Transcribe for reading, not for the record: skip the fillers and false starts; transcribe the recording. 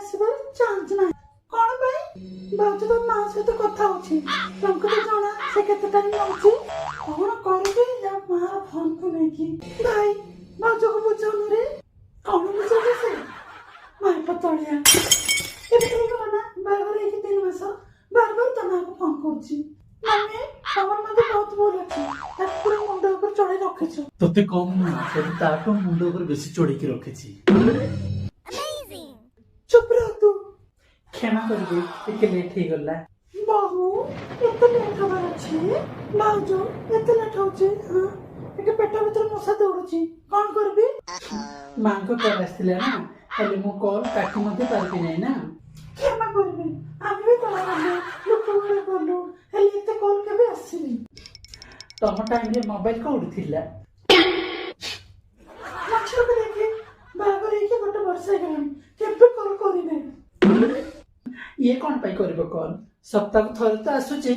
ଆସିବାର ଚାନ୍ସ ନାହିଁ। କଣ ପାଇଁ? ଭାଉଜ ତ ମା ସହିତ କଥା ହଉଛି, ତାଙ୍କୁ ତ ଜଣା ସେ କେତେ ଟାଇମ୍ ନଉଛି। କଣ କରିବି ଯା ମାର ଫୋନକୁ ନେଇକି? ଭାଇ ଭାଉଜକୁ ବୁଝାଉନି ରେ। କଣ ବୁଝାଉଛି ସେ? ମାଇପ ତଳିଆ ଏବେ ହେଇଗଲା ନା ବାହାଘର ହେଇକି 3 ମାସ, ବାର ବାର ତା ମାକୁ ଫୋନ କରୁଛି। ମାନେ ତମର ମତେ ବହୁତ ଭଲ ଅଛି, ତାକୁ ପୁରା ମୁଣ୍ଡ ଉପରେ ଚଢେଇ ରଖିଛୁ। ତତେ କମ ନୁହଁ, ତତେ ତାଠୁ ମୁଣ୍ଡ ଉପରେ ବେଶୀ ଚଢେଇକି ରଖିଛି। ଚୁପ ରହ ତୁ। କ୍ଷମା କରିବେ, ଟିକେ ଲେଟ୍ ହେଇଗଲା। ବହୁ ଏତେ ଲେଟ୍ ହବାର ଅଛି? ଭାଉଜ ଏତେ ଲେଟ୍ ହଉଛି? ହଁ ଏଠି ପେଟ ଭିତରେ ମଶା ଦୌଡୁଛି, କଣ କରିବି? ମାଙ୍କ କଲ୍ ଆସିଥିଲା ନା, ହେଲେ ମୁଁ କଲ୍ କାଟି ମଧ୍ୟ ପାରିବି ନାହିଁ ନା। କ୍ଷମା କରିବି, ଆମେ ବି କଲ୍ କଲୁ, ଲୋକବେଳେ କଲୁ, ହେଲେ ଏତେ କଲ୍ କେବେ ଆସିନି। ତମ ଟାଇମରେ ମୋବାଇଲ କୋଉଠି ଥିଲା? ମଝିରେ ଦେଖି ବାହାଘର ହେଇକି 1 ବର୍ଷ ହେଇଗଲାଣି, କେବେ କଲ୍ କରିବେ? ଇଏ କଣ ପାଇଁ କରିବ କଲ୍? ସପ୍ତାହକୁ ଥରେ ତ ଆସୁଛି।